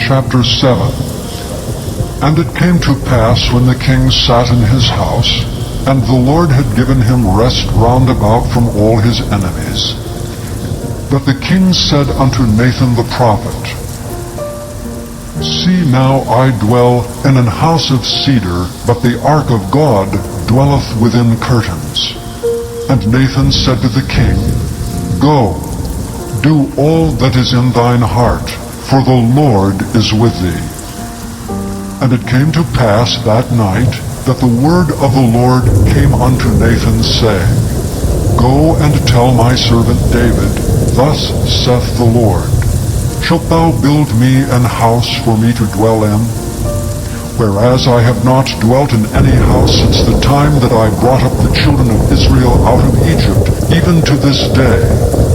Chapter 7. And it came to pass, when the king sat in his house, and the Lord had given him rest round about from all his enemies, that the king said unto Nathan the prophet, See now, I dwell in an house of cedar, but the ark of God dwelleth within curtains. And Nathan said to the king, Go, do all that is in thine heart, for the Lord is with thee. And it came to pass that night, that the word of the Lord came unto Nathan, saying, Go and tell my servant David, Thus saith the Lord, Shalt thou build me an house for me to dwell in? Whereas I have not dwelt in any house since the time that I brought up the children of Israel out of Egypt, even to this day,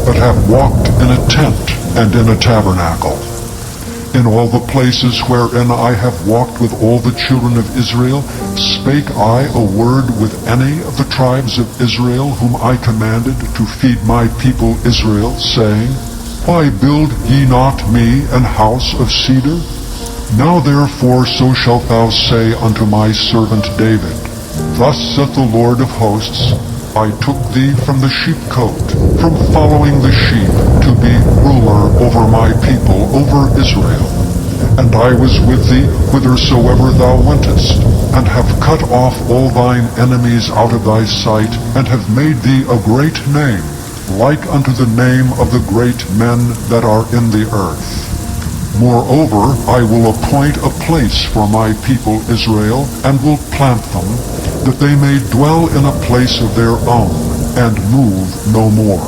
but have walked in a tent and in a tabernacle. In all the places wherein I have walked with all the children of Israel, spake I a word with any of the tribes of Israel, whom I commanded to feed my people Israel, saying, Why build ye not me an house of cedar? Now therefore so shalt thou say unto my servant David, Thus saith the Lord of hosts, I took thee from the sheepcote, from following the sheep, to be ruler over my people, over Israel. And I was with thee whithersoever thou wentest, and have cut off all thine enemies out of thy sight, and have made thee a great name, like unto the name of the great men that are in the earth. Moreover, I will appoint a place for my people Israel, and will plant them, that they may dwell in a place of their own, and move no more.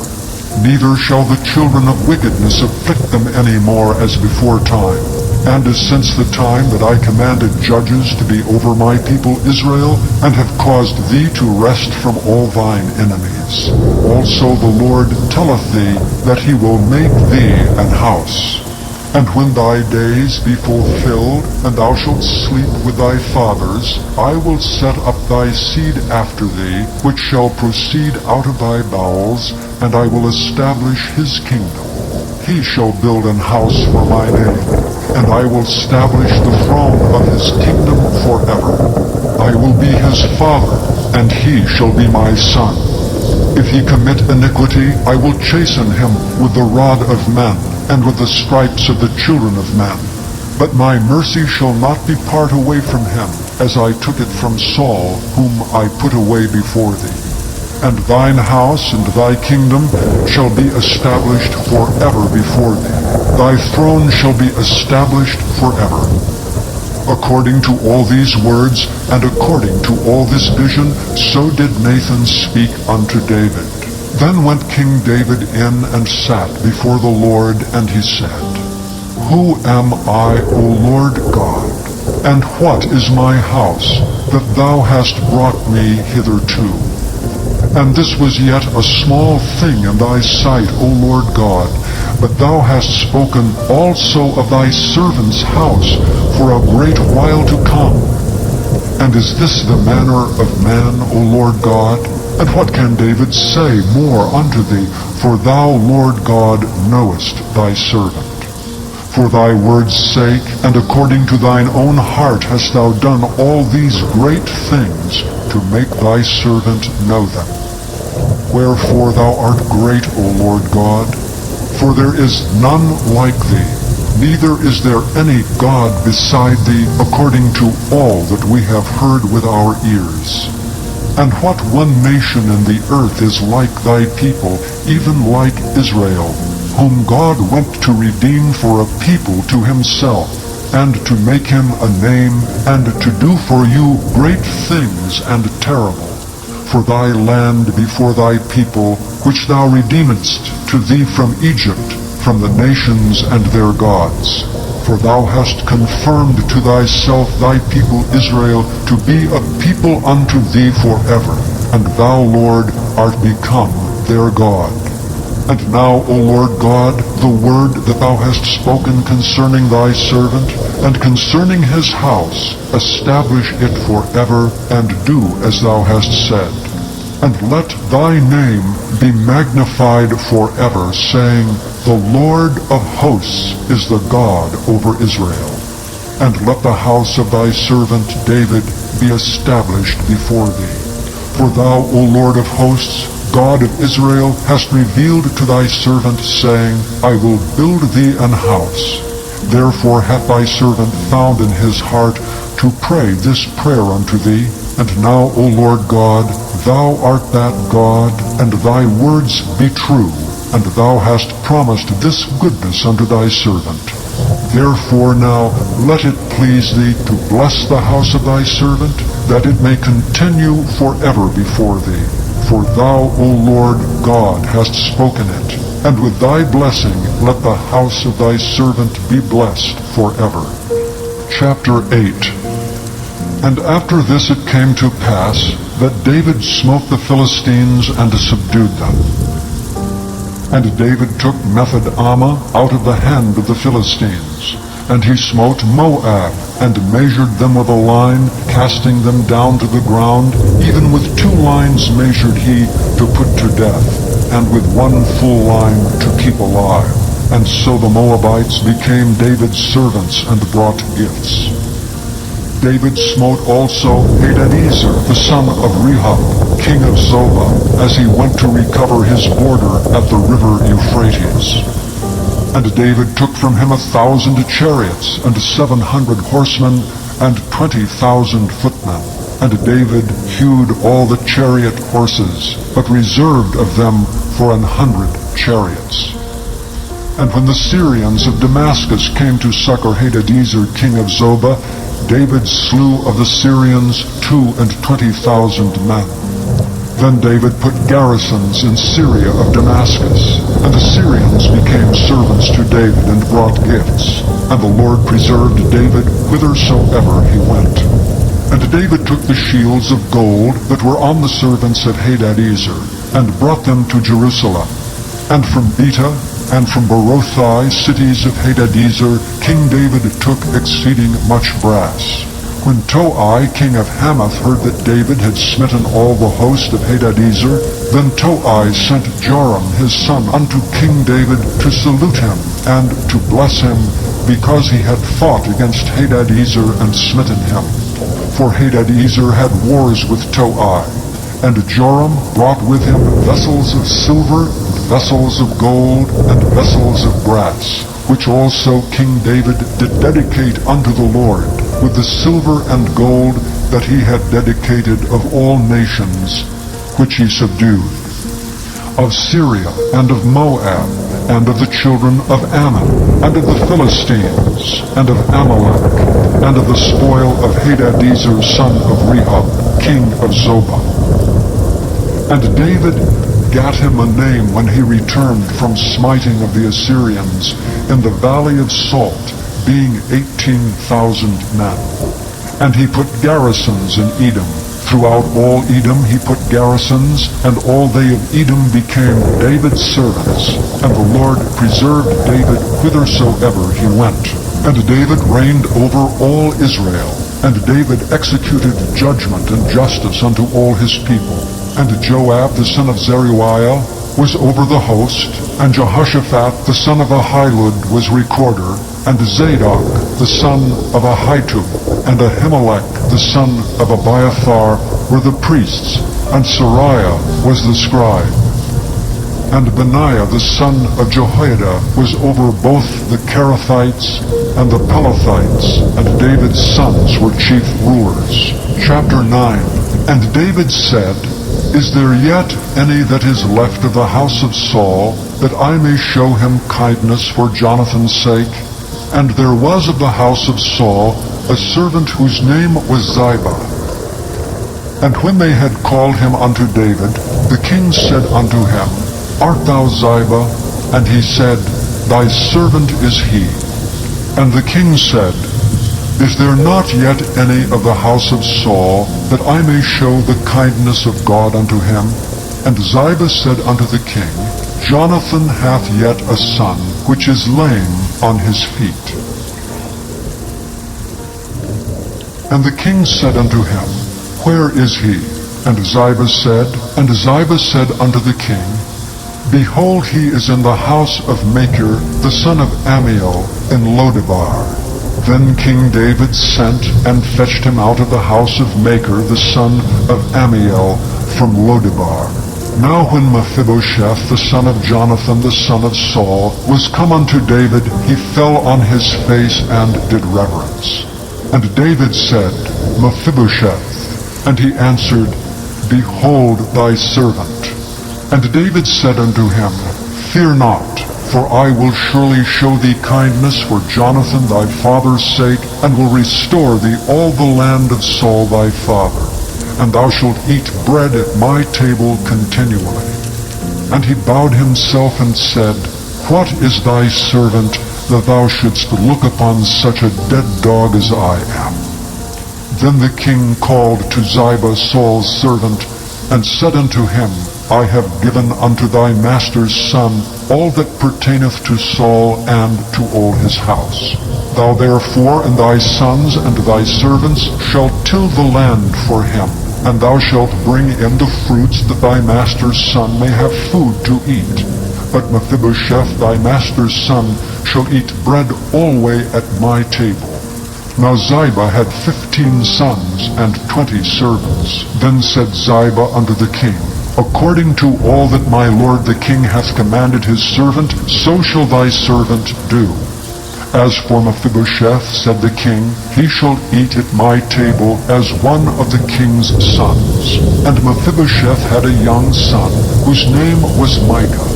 Neither shall the children of wickedness afflict them any more as before time, and as since the time that I commanded judges to be over my people Israel, and have caused thee to rest from all thine enemies. Also the Lord telleth thee that he will make thee an house. And when thy days be fulfilled, and thou shalt sleep with thy fathers, I will set up thy seed after thee, which shall proceed out of thy bowels, and I will establish his kingdom. He shall build an house for my name, and I will establish the throne of his kingdom forever. I will be his father, and he shall be my son. If he commit iniquity, I will chasten him with the rod of men, and with the stripes of the children of men. But my mercy shall not depart away from him, as I took it from Saul, whom I put away before thee. And thine house and thy kingdom shall be established forever before thee. Thy throne shall be established forever. According to all these words, and according to all this vision, so did Nathan speak unto David. Then went King David in and sat before the Lord, and he said, Who am I, O Lord God? And what is my house, that thou hast brought me hitherto? And this was yet a small thing in thy sight, O Lord God, but thou hast spoken also of thy servant's house for a great while to come. And is this the manner of man, O Lord God? And what can David say more unto thee? For thou, Lord God, knowest thy servant. For thy word's sake, and according to thine own heart hast thou done all these great things, to make thy servant know them. Wherefore thou art great, O Lord God, for there is none like thee, neither is there any God beside thee, according to all that we have heard with our ears. And what one nation in the earth is like thy people, even like Israel, whom God went to redeem for a people to himself, and to make him a name, and to do for you great things and terrible, for thy land before thy people, which thou redeemedst to thee from Egypt, from the nations and their gods. For thou hast confirmed to thyself thy people Israel to be a people unto thee forever, and thou, Lord, art become their God. And now, O Lord God, the word that thou hast spoken concerning thy servant, and concerning his house, establish it forever, and do as thou hast said. And let thy name be magnified forever, saying, The Lord of hosts is the God over Israel. And let the house of thy servant David be established before thee. For thou, O Lord of hosts, God of Israel, hast revealed to thy servant, saying, I will build thee an house. Therefore hath thy servant found in his heart to pray this prayer unto thee. And now, O Lord God, thou art that God, and thy words be true, and thou hast promised this goodness unto thy servant. Therefore now let it please thee to bless the house of thy servant, that it may continue forever before thee. For thou, O Lord God, hast spoken it, and with thy blessing let the house of thy servant be blessed forever. Chapter 8. And after this it came to pass that David smote the Philistines and subdued them. And David took Method-Ammah out of the hand of the Philistines. And he smote Moab, and measured them with a line, casting them down to the ground. Even with 2 lines measured he to put to death, and with 1 full line to keep alive. And so the Moabites became David's servants and brought gifts. David smote also Hadadezer, the son of Rehob, king of Zobah, as he went to recover his border at the river Euphrates. And David took from him 1,000 chariots, and 700 horsemen, and 20,000 footmen. And David hewed all the chariot horses, but reserved of them for 100 chariots. And when the Syrians of Damascus came to succor Hadadezer, king of Zobah, David slew of the Syrians 22,000 men. Then David put garrisons in Syria of Damascus, and the Syrians became servants to David and brought gifts. And the Lord preserved David whithersoever he went. And David took the shields of gold that were on the servants of Hadadezer, and brought them to Jerusalem. And from Beta, and from Berothai, cities of Hadadezer, King David took exceeding much brass. When Toi, king of Hamath, heard that David had smitten all the host of Hadadezer, then Toi sent Joram his son unto King David to salute him, and to bless him, because he had fought against Hadadezer and smitten him. For Hadadezer had wars with Toi. And Joram brought with him vessels of silver, vessels of gold, and vessels of brass, which also King David did dedicate unto the Lord, with the silver and gold that he had dedicated of all nations, which he subdued, of Syria, and of Moab, and of the children of Ammon, and of the Philistines, and of Amalek, and of the spoil of Hadadezer, son of Rehob, king of Zobah. And David gat him a name when he returned from smiting of the Assyrians in the valley of Salt, being 18,000 men. And he put garrisons in Edom. Throughout all Edom he put garrisons, and all they of Edom became David's servants. And the Lord preserved David whithersoever he went. And David reigned over all Israel. And David executed judgment and justice unto all his people. And Joab the son of Zeruiah was over the host, and Jehoshaphat the son of Ahilud was recorder, and Zadok the son of Ahitub, and Ahimelech the son of Abiathar were the priests, and Sariah was the scribe. And Benaiah the son of Jehoiada was over both the Kerethites and the Pelethites, and David's sons were chief rulers. Chapter 9. And David said, Is there yet any that is left of the house of Saul, that I may show him kindness for Jonathan's sake? And there was of the house of Saul a servant whose name was Ziba. And when they had called him unto David, the king said unto him, Art thou Ziba? And he said, Thy servant is he. And the king said, Is there not yet any of the house of Saul, that I may show the kindness of God unto him? And Ziba said unto the king, Jonathan hath yet a son, which is lame on his feet. And the king said unto him, Where is he? And Ziba said unto the king, Behold, he is in the house of Machir, the son of Ammiel, in Lodebar. Then King David sent and fetched him out of the house of Machir, the son of Ammiel, from Lodebar. Now when Mephibosheth, the son of Jonathan, the son of Saul, was come unto David, he fell on his face and did reverence. And David said, Mephibosheth. And he answered, Behold thy servant. And David said unto him, Fear not, for I will surely show thee kindness for Jonathan thy father's sake, and will restore thee all the land of Saul thy father. And thou shalt eat bread at my table continually. And he bowed himself and said, What is thy servant, that thou shouldst look upon such a dead dog as I am? Then the king called to Ziba Saul's servant, and said unto him, I have given unto thy master's son all that pertaineth to Saul and to all his house. Thou therefore and thy sons and thy servants shalt till the land for him, and thou shalt bring in the fruits that thy master's son may have food to eat. But Mephibosheth thy master's son shall eat bread alway at my table. Now Ziba had 15 sons and 20 servants. Then said Ziba unto the king, According to all that my lord the king hath commanded his servant, so shall thy servant do. As for Mephibosheth, said the king, he shall eat at my table as one of the king's sons. And Mephibosheth had a young son, whose name was Micah.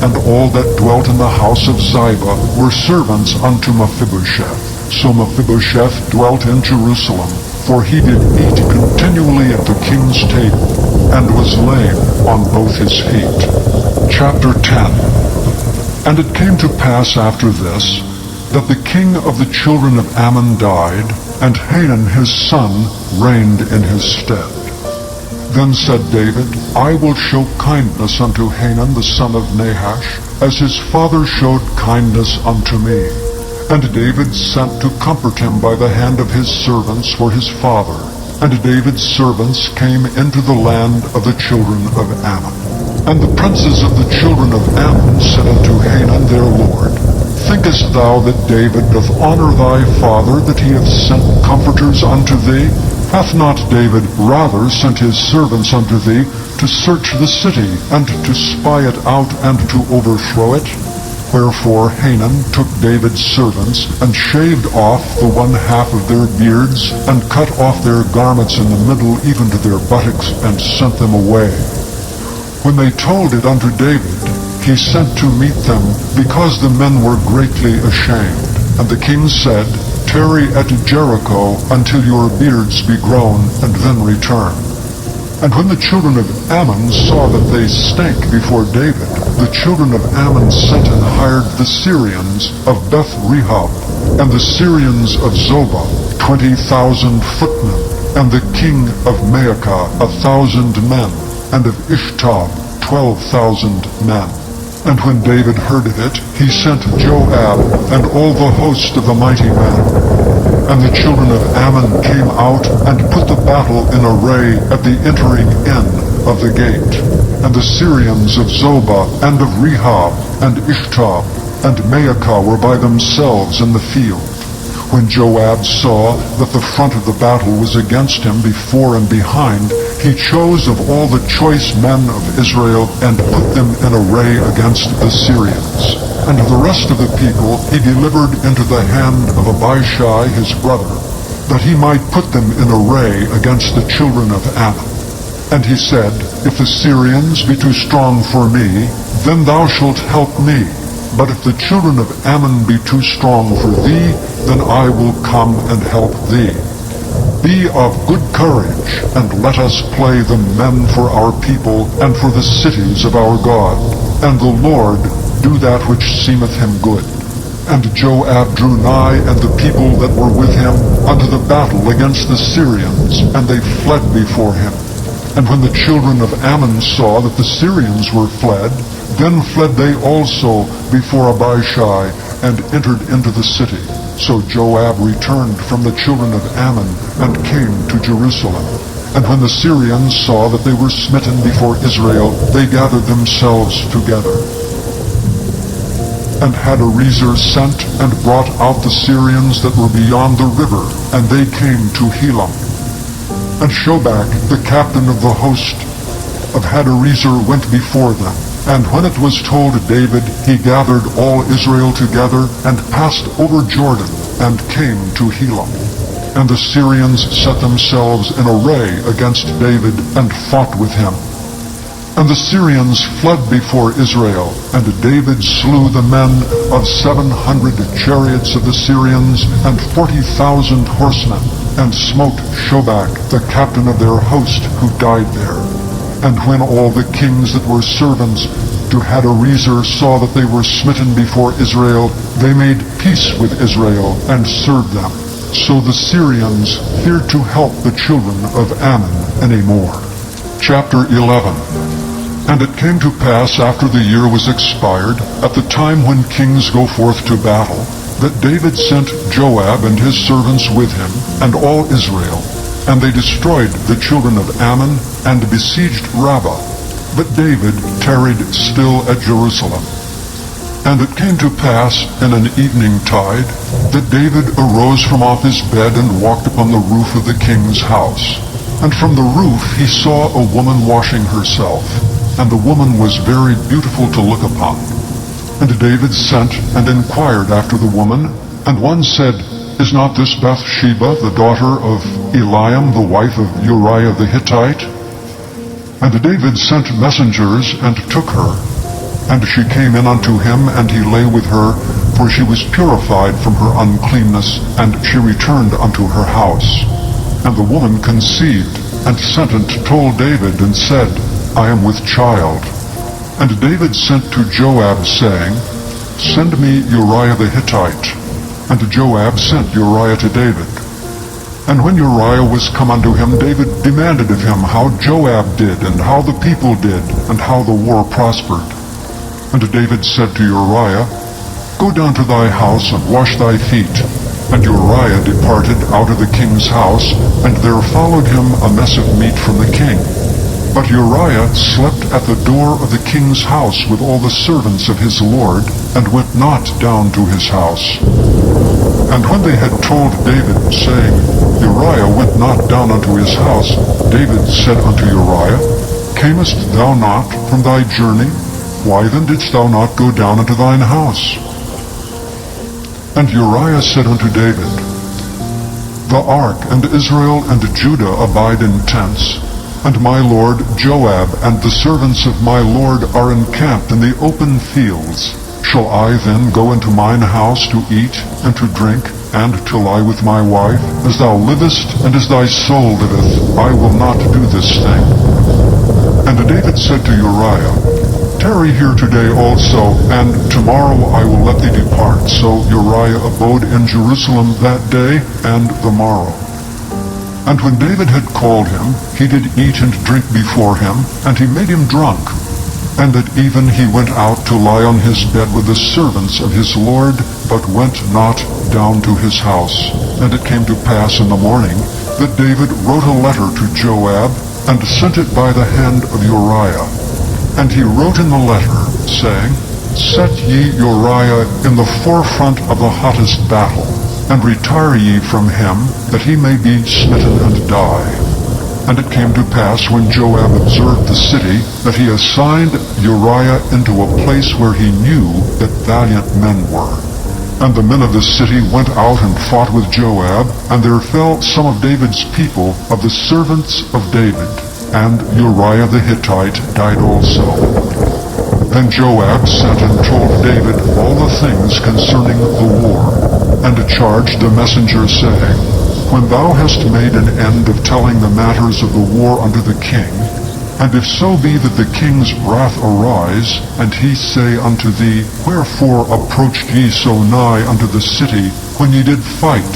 And all that dwelt in the house of Ziba were servants unto Mephibosheth. So Mephibosheth dwelt in Jerusalem, for he did eat continually at the king's table, and was lame on both his feet. Chapter 10. And it came to pass after this, that the king of the children of Ammon died, and Hanun his son reigned in his stead. Then said David, I will show kindness unto Hanun the son of Nahash, as his father showed kindness unto me. And David sent to comfort him by the hand of his servants for his father. And David's servants came into the land of the children of Ammon. And the princes of the children of Ammon said unto Hanun their lord, Thinkest thou that David doth honor thy father, that he hath sent comforters unto thee? Hath not David rather sent his servants unto thee to search the city, and to spy it out, and to overthrow it? Wherefore Hanun took David's servants, and shaved off the one half of their beards, and cut off their garments in the middle even to their buttocks, and sent them away. When they told it unto David, he sent to meet them, because the men were greatly ashamed. And the king said, Tarry at Jericho until your beards be grown, and then return. And when the children of Ammon saw that they stank before David, the children of Ammon sent and hired the Syrians of Beth-rehob, and the Syrians of Zobah, 20,000 footmen, and the king of Maacah 1,000 men, and of Ishtab 12,000 men. And when David heard of it, he sent Joab and all the host of the mighty men. And the children of Ammon came out and put the battle in array at the entering in of the gate. And the Syrians of Zobah and of Rehob and Ishtab and Maacah were by themselves in the field. When Joab saw that the front of the battle was against him before and behind, he chose of all the choice men of Israel, and put them in array against the Syrians. And the rest of the people he delivered into the hand of Abishai his brother, that he might put them in array against the children of Ammon. And he said, If the Syrians be too strong for me, then thou shalt help me. But if the children of Ammon be too strong for thee, then I will come and help thee. Be of good courage, and let us play the men for our people, and for the cities of our God. And the Lord do that which seemeth him good. And Joab drew nigh, and the people that were with him, unto the battle against the Syrians, and they fled before him. And when the children of Ammon saw that the Syrians were fled, then fled they also before Abishai, and entered into the city. So Joab returned from the children of Ammon, and came to Jerusalem. And when the Syrians saw that they were smitten before Israel, they gathered themselves together. And Hadarezer sent and brought out the Syrians that were beyond the river, and they came to Helam. And Shobach, the captain of the host of Hadarezer, went before them. And when it was told David, he gathered all Israel together, and passed over Jordan, and came to Helam. And the Syrians set themselves in array against David, and fought with him. And the Syrians fled before Israel, and David slew the men of 700 chariots of the Syrians, and 40,000 horsemen, and smote Shobach, the captain of their host, who died there. And when all the kings that were servants to Hadarezer saw that they were smitten before Israel, they made peace with Israel, and served them. So the Syrians feared to help the children of Ammon any more. Chapter 11. And it came to pass after the year was expired, at the time when kings go forth to battle, that David sent Joab and his servants with him, and all Israel. And they destroyed the children of Ammon, and besieged Rabbah. But David tarried still at Jerusalem. And it came to pass in an evening tide, that David arose from off his bed and walked upon the roof of the king's house. And from the roof he saw a woman washing herself, and the woman was very beautiful to look upon. And David sent and inquired after the woman, and one said, Is not this Bathsheba, the daughter of Eliam, the wife of Uriah the Hittite? And David sent messengers, and took her. And she came in unto him, and he lay with her, for she was purified from her uncleanness, and she returned unto her house. And the woman conceived, and sent and told David, and said, I am with child. And David sent to Joab, saying, Send me Uriah the Hittite. And Joab sent Uriah to David. And when Uriah was come unto him, David demanded of him how Joab did, and how the people did, and how the war prospered. And David said to Uriah, Go down to thy house, and wash thy feet. And Uriah departed out of the king's house, and there followed him a mess of meat from the king. But Uriah slept at the door of the king's house with all the servants of his lord, and went not down to his house. And when they had told David, saying, Uriah went not down unto his house, David said unto Uriah, Camest thou not from thy journey? Why then didst thou not go down unto thine house? And Uriah said unto David, The ark and Israel and Judah abide in tents, and my lord Joab and the servants of my lord are encamped in the open fields. Shall I then go into mine house to eat and to drink, and to lie with my wife? As thou livest, and as thy soul liveth, I will not do this thing. And David said to Uriah, Tarry here today also, and tomorrow I will let thee depart. So Uriah abode in Jerusalem that day and the morrow. And when David had called him, he did eat and drink before him, and he made him drunk. And at even he went out to lie on his bed with the servants of his lord, but went not down to his house. And it came to pass in the morning that David wrote a letter to Joab, and sent it by the hand of Uriah. And he wrote in the letter, saying, Set ye Uriah in the forefront of the hottest battle, and retire ye from him, that he may be smitten and die. And it came to pass, when Joab observed the city, that he assigned Uriah into a place where he knew that valiant men were. And the men of the city went out and fought with Joab, and there fell some of David's people, of the servants of David. And Uriah the Hittite died also. Then Joab sent and told David all the things concerning the war, and charged the messenger, saying, When thou hast made an end of telling the matters of the war unto the king, and if so be that the king's wrath arise, and he say unto thee, Wherefore approached ye so nigh unto the city, when ye did fight?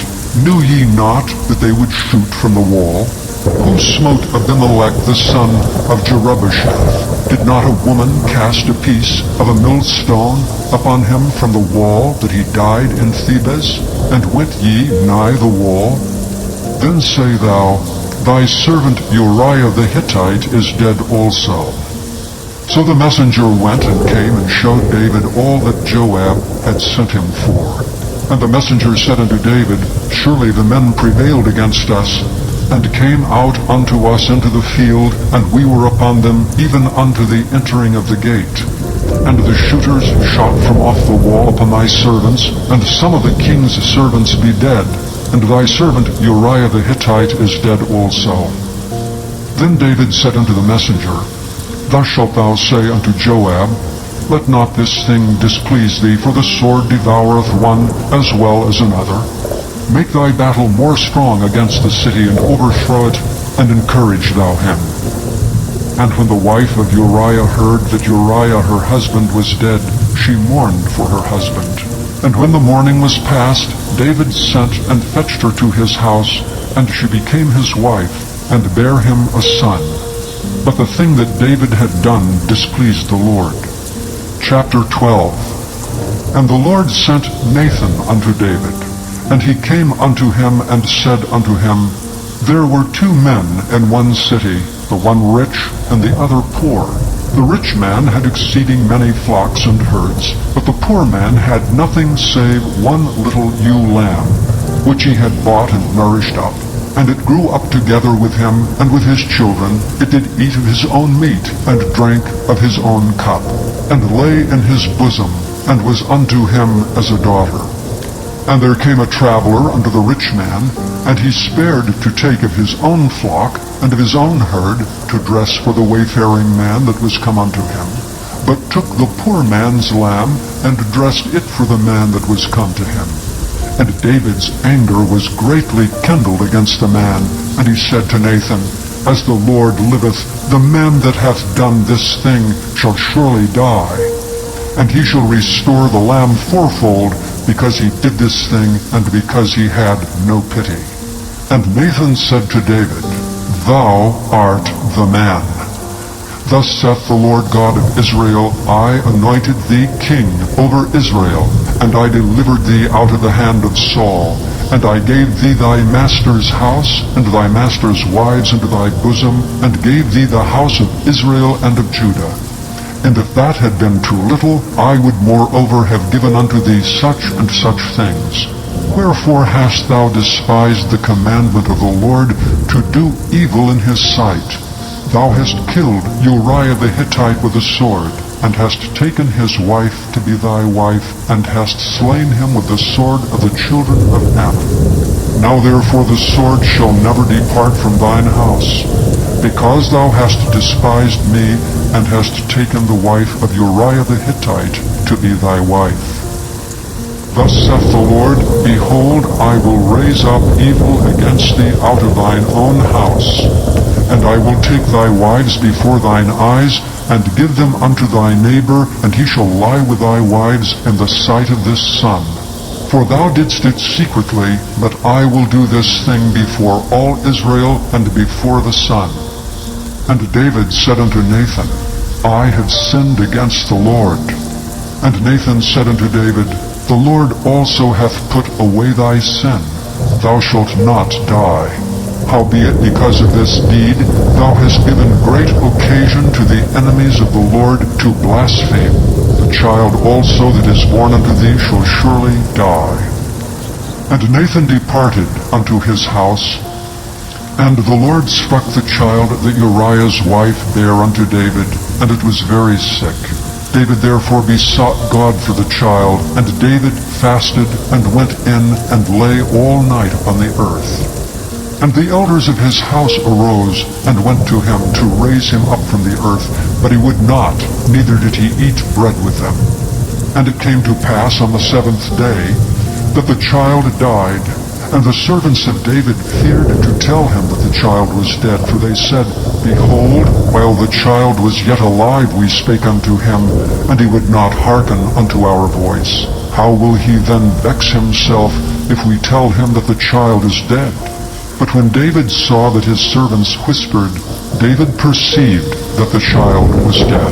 Knew ye not that they would shoot from the wall? Who smote Abimelech the son of Jerubbesheth? Did not a woman cast a piece of a millstone upon him from the wall, that he died in Thebez? And went ye nigh the wall? Then say thou, Thy servant Uriah the Hittite is dead also." So the messenger went and came and showed David all that Joab had sent him for. And the messenger said unto David, "Surely the men prevailed against us, and came out unto us into the field, and we were upon them even unto the entering of the gate. And the shooters shot from off the wall upon thy servants, and some of the king's servants be dead, and thy servant Uriah the Hittite is dead also." Then David said unto the messenger, "Thus shalt thou say unto Joab, Let not this thing displease thee, for the sword devoureth one as well as another. Make thy battle more strong against the city, and overthrow it, and encourage thou him." And when the wife of Uriah heard that Uriah her husband was dead, she mourned for her husband. And when the mourning was past, David sent and fetched her to his house, and she became his wife, and bare him a son. But the thing that David had done displeased the Lord. Chapter 12. And the Lord sent Nathan unto David, and he came unto him and said unto him, There were 2 men in one city, the one rich and the other poor. The rich man had exceeding many flocks and herds, but the poor man had nothing save one little ewe lamb, which he had bought and nourished up. And it grew up together with him, and with his children. It did eat of his own meat, and drank of his own cup, and lay in his bosom, and was unto him as a daughter. And there came a traveler unto the rich man, and he spared to take of his own flock, and of his own herd, to dress for the wayfaring man that was come unto him, but took the poor man's lamb, and dressed it for the man that was come to him. And David's anger was greatly kindled against the man, and he said to Nathan, As the Lord liveth, the man that hath done this thing shall surely die, and he shall restore the lamb fourfold, because he did this thing, and because he had no pity. And Nathan said to David, Thou art the man. Thus saith the Lord God of Israel, I anointed thee king over Israel, and I delivered thee out of the hand of Saul, and I gave thee thy master's house, and thy master's wives into thy bosom, and gave thee the house of Israel and of Judah. And if that had been too little, I would moreover have given unto thee such and such things. Wherefore hast thou despised the commandment of the Lord, to do evil in his sight? Thou hast killed Uriah the Hittite with a sword, and hast taken his wife to be thy wife, and hast slain him with the sword of the children of Ammon. Now therefore the sword shall never depart from thine house, because thou hast despised me, and hast taken the wife of Uriah the Hittite to be thy wife. Thus saith the Lord, Behold, I will raise up evil against thee out of thine own house, and I will take thy wives before thine eyes, and give them unto thy neighbor, and he shall lie with thy wives in the sight of this sun. For thou didst it secretly, but I will do this thing before all Israel, and before the sun. And David said unto Nathan, I have sinned against the Lord. And Nathan said unto David, The Lord also hath put away thy sin. Thou shalt not die. Howbeit, because of this deed, thou hast given great occasion to the enemies of the Lord to blaspheme. The child also that is born unto thee shall surely die. And Nathan departed unto his house, and the Lord struck the child that Uriah's wife bare unto David, and it was very sick. David therefore besought God for the child, and David fasted, and went in, and lay all night upon the earth. And the elders of his house arose, and went to him to raise him up from the earth, but he would not, neither did he eat bread with them. And it came to pass on the 7th day, that the child died, and the servants of David feared to tell him that the child was dead, for they said, Behold, while the child was yet alive we spake unto him, and he would not hearken unto our voice. How will he then vex himself, if we tell him that the child is dead? But when David saw that his servants whispered, David perceived that the child was dead.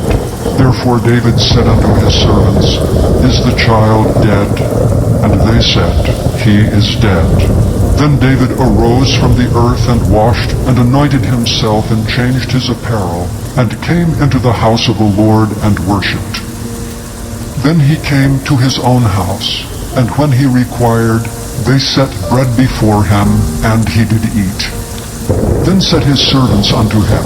Therefore David said unto his servants, Is the child dead? And they said, he is dead." Then David arose from the earth and washed and anointed himself and changed his apparel, and came into the house of the Lord and worshipped. Then he came to his own house, and when he required, they set bread before him, and he did eat. Then said his servants unto him,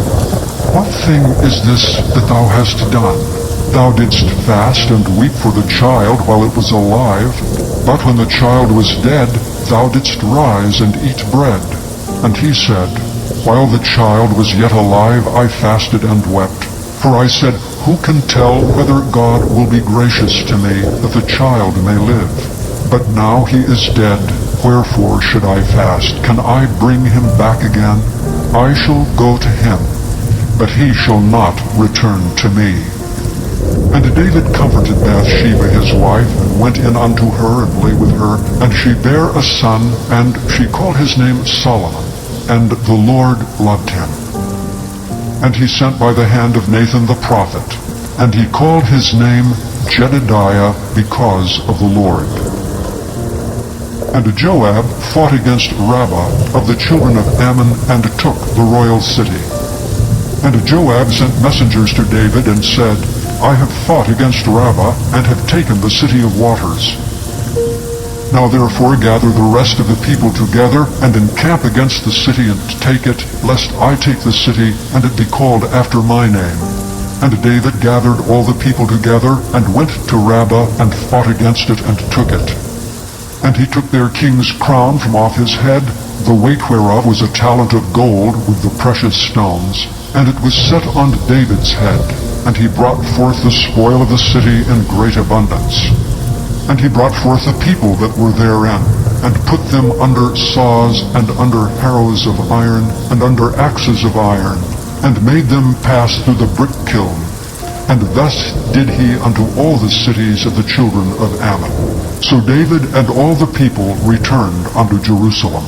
"What thing is this that thou hast done? Thou didst fast and weep for the child while it was alive, but when the child was dead, thou didst rise and eat bread." And he said, "While the child was yet alive, I fasted and wept. For I said, Who can tell whether God will be gracious to me, that the child may live? But now he is dead, wherefore should I fast? Can I bring him back again? I shall go to him, but he shall not return to me." And David comforted Bathsheba his wife, and went in unto her, and lay with her. And she bare a son, and she called his name Solomon. And the Lord loved him. And he sent by the hand of Nathan the prophet, and he called his name Jedediah, because of the Lord. And Joab fought against Rabbah of the children of Ammon, and took the royal city. And Joab sent messengers to David, and said, "I have fought against Rabbah, and have taken the city of waters. Now therefore gather the rest of the people together, and encamp against the city, and take it, lest I take the city, and it be called after my name." And David gathered all the people together, and went to Rabbah, and fought against it, and took it. And he took their king's crown from off his head, the weight whereof was a talent of gold with the precious stones, and it was set on David's head. And he brought forth the spoil of the city in great abundance. And he brought forth the people that were therein, and put them under saws, and under harrows of iron, and under axes of iron, and made them pass through the brick kiln. And thus did he unto all the cities of the children of Ammon. So David and all the people returned unto Jerusalem.